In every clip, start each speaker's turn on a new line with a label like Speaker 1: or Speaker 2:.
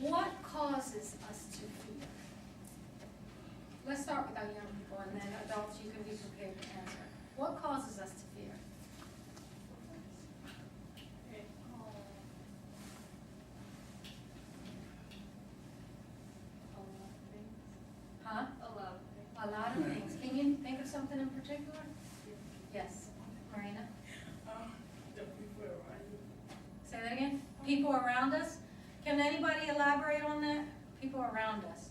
Speaker 1: What causes us to fear? Let's start with our young people, and then adults, you can be prepared to answer. What causes us to fear? Huh? A lot of things. Can you think of something in particular? Yes, Marina?
Speaker 2: The people around you.
Speaker 1: Say that again? People around us? Can anybody elaborate on that? People around us.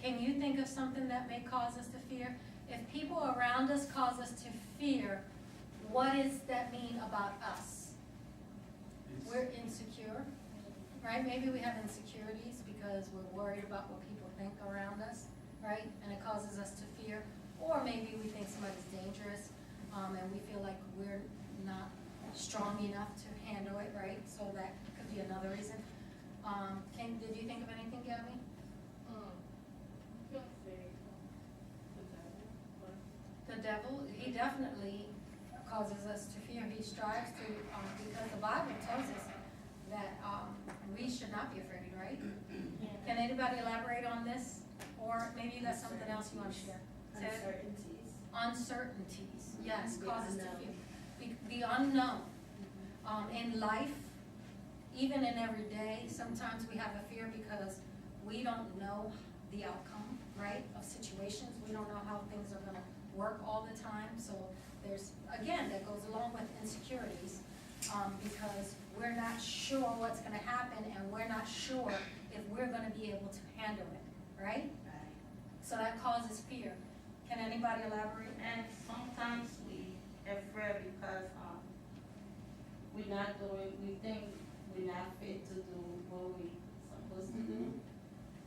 Speaker 1: Can you think of something that may cause us to fear? If people around us cause us to fear, what does that mean about us? We're insecure, right? Maybe we have insecurities because we're worried about what people think around us, right? And it causes us to fear. Or maybe we think somebody's dangerous, and we feel like we're not strong enough to handle it, right? So that could be another reason. Did you think of anything, Gabby? The devil, he definitely causes us to fear. He strives to, because the Bible tells us that we should not be afraid, right? Can anybody elaborate on this? Or maybe you got something else you want to share?
Speaker 2: Uncertainties.
Speaker 1: Uncertainties, yes,
Speaker 2: The
Speaker 1: causes to
Speaker 2: unknown.
Speaker 1: fear. The unknown. In life, even in every day, sometimes we have a fear because we don't know the outcome, right, of situations. We don't know how things are gonna work all the time. So there's, again, that goes along with insecurities, because we're not sure what's gonna happen, and we're not sure if we're gonna be able to handle it, right? So that causes fear. Can anybody elaborate?
Speaker 3: And sometimes we afraid because we think we're not fit to do what we supposed to do.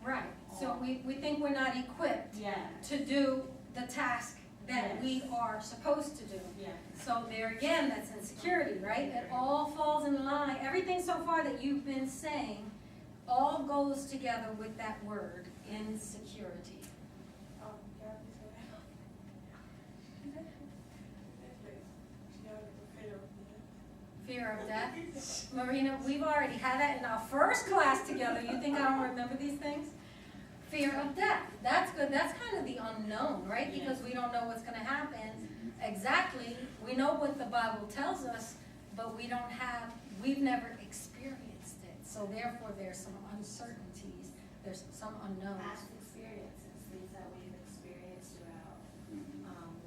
Speaker 1: Right, so we think we're not equipped
Speaker 3: Yeah,
Speaker 1: to do the task that we
Speaker 3: Yes.
Speaker 1: are supposed to do.
Speaker 3: yeah.
Speaker 1: So there again, that's insecurity, right? It all falls in line. Everything so far that you've been saying all goes together with that word, insecurity. Fear of death. Marina, we've already had that in our first class together. You think I don't remember these things? Fear of death. That's good. That's kind of the unknown, right? Because we don't know what's going to happen exactly. We know what the Bible tells us, but we've never experienced it. So therefore, there's some uncertainties. There's some unknowns.
Speaker 4: Past experiences, things that we've experienced throughout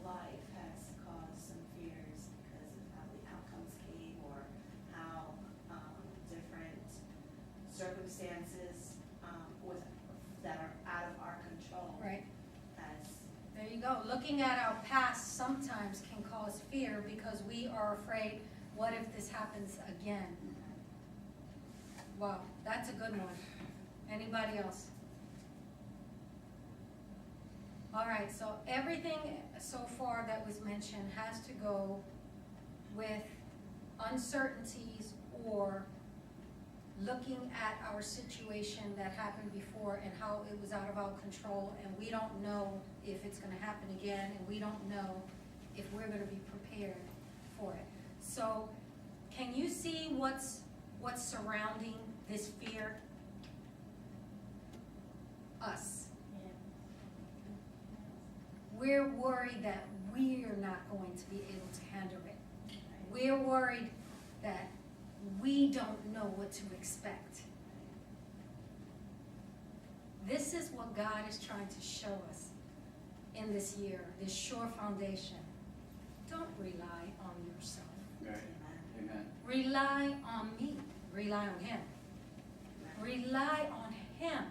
Speaker 4: life has caused some fears because of how the outcomes came or how different circumstances that are out of our control.
Speaker 1: Right.
Speaker 4: Has
Speaker 1: There you go. Looking at our past sometimes can cause fear because we are afraid, what if this happens again? Wow, that's a good one. Anybody else? All right, so everything so far that was mentioned has to go with uncertainties or looking at our situation that happened before and how it was out of our control, and we don't know if it's gonna happen again, and we don't know if we're gonna be prepared for it. So, can you see what's surrounding this fear? Us. We're worried that we're not going to be able to handle it. We're worried that we don't know what to expect. This is what God is trying to show us in this year, this sure foundation. Don't rely on yourself.
Speaker 5: Right. Amen.
Speaker 1: Rely on me. Rely on Him. Rely on Him.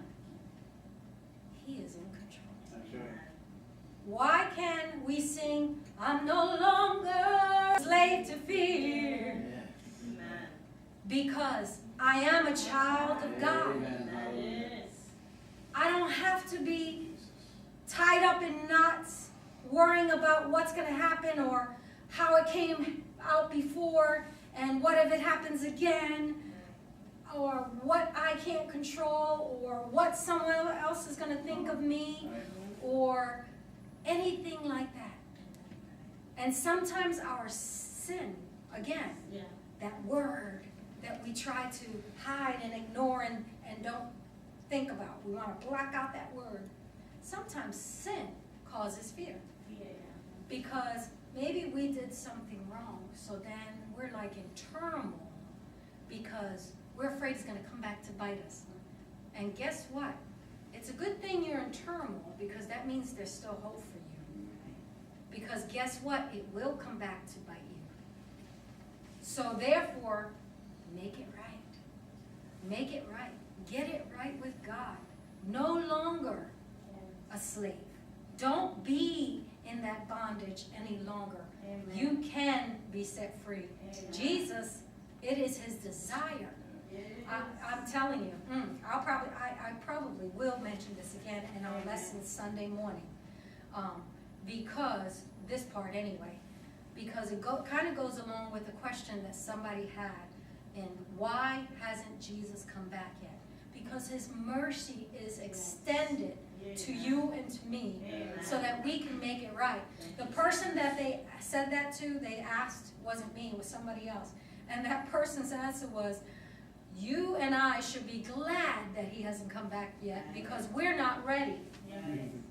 Speaker 1: He is in control.
Speaker 5: That's right.
Speaker 1: Why can we sing, I'm no longer a slave to fear?
Speaker 3: Amen.
Speaker 1: Because I am a child of God.
Speaker 5: Amen.
Speaker 3: That is.
Speaker 1: I don't have to be tied up in knots, worrying about what's going to happen or how it came out before and what if it happens again, or what I can't control, or what someone else is going to think of me, or anything like that. And sometimes our sin, again,
Speaker 3: Yeah.
Speaker 1: that word that we try to hide and ignore and don't think about. We want to block out that word. Sometimes sin causes fear.
Speaker 3: Yeah.
Speaker 1: Because maybe we did something wrong, so then we're like in turmoil because we're afraid it's going to come back to bite us. And guess what? It's a good thing you're in turmoil because that means there's still hope for you. Because guess what? It will come back to bite you. So therefore, make it right. Make it right. Get it right with God. No longer a slave. Don't be in that bondage any longer.
Speaker 3: Amen.
Speaker 1: You can be set free.
Speaker 3: Amen.
Speaker 1: Jesus, it is his desire. I'm telling you, I probably will mention this again in our lesson Sunday morning, because this part anyway, because it kind of goes along with the question that somebody had, and why hasn't Jesus come back yet? Because his mercy is extended to you and to me, so that we can make it right. The person that they said that to, they asked, wasn't me, it was somebody else, and that person's answer was, you and I should be glad that he hasn't come back yet because we're not ready.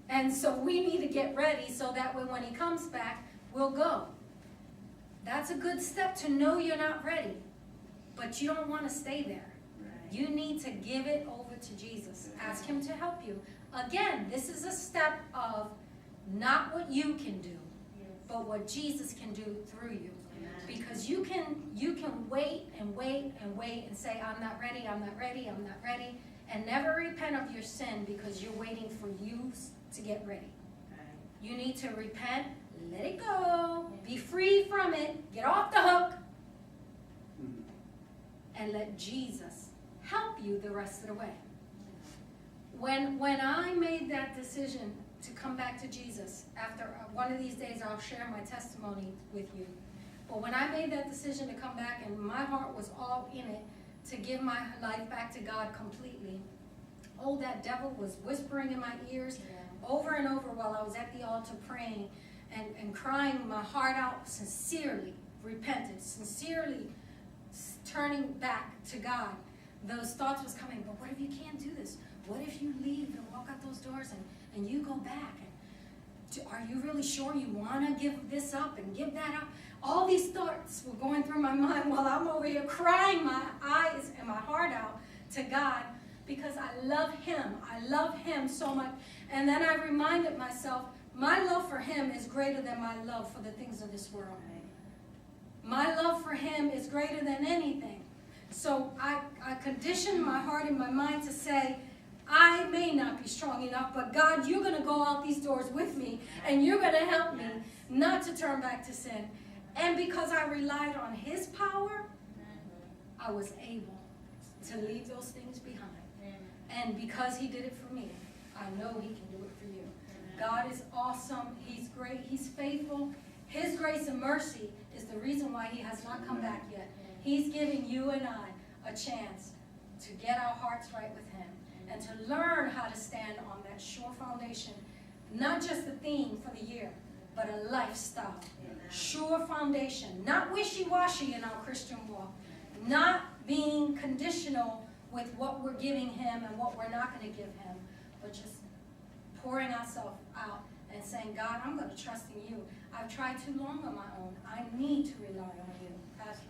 Speaker 1: And so we need to get ready so that way when he comes back, we'll go. That's a good step to know you're not ready, but you don't want to stay there. You need to give it over to Jesus. Ask him to help you. Again, this is a step of not what you can do, but what Jesus can do through you. Because you can wait and wait and wait and say, I'm not ready, I'm not ready, I'm not ready, and never repent of your sin because you're waiting for you to get ready. You need to repent, let it go, be free from it, get off the hook, and let Jesus help you the rest of the way. When I made that decision to come back to Jesus, after one of these days I'll share my testimony with you. But when I made that decision to come back and my heart was all in it to give my life back to God completely, oh, that devil was whispering in my ears over and over while I was at the altar praying and crying my heart out sincerely, repentant, sincerely turning back to God. Those thoughts was coming, but what if you can't do this? What if you leave and walk out those doors and you go back? And are you really sure you want to give this up and give that up? All these thoughts were going through my mind while I'm over here crying my eyes and my heart out to God because I love him. I love him so much. And then I reminded myself, my love for him is greater than my love for the things of this world. My love for him is greater than anything. So I conditioned my heart and my mind to say, I may not be strong enough, but God, you're going to go out these doors with me, and you're going to help me not to turn back to sin. And because I relied on his power, I was able to leave those things behind. And because he did it for me, I know he can do it for you. God is awesome. He's great. He's faithful. His grace and mercy is the reason why he has not come back yet. He's giving you and I a chance to get our hearts right with him and to learn how to stand on that sure foundation. Not just a theme for the year, but a lifestyle. Sure foundation. Not wishy-washy in our Christian walk. Not being conditional with what we're giving him and what we're not going to give him, but just pouring ourselves out and saying, God, I'm going to trust in you. I've tried too long on my own. I need to rely on you. Pastor.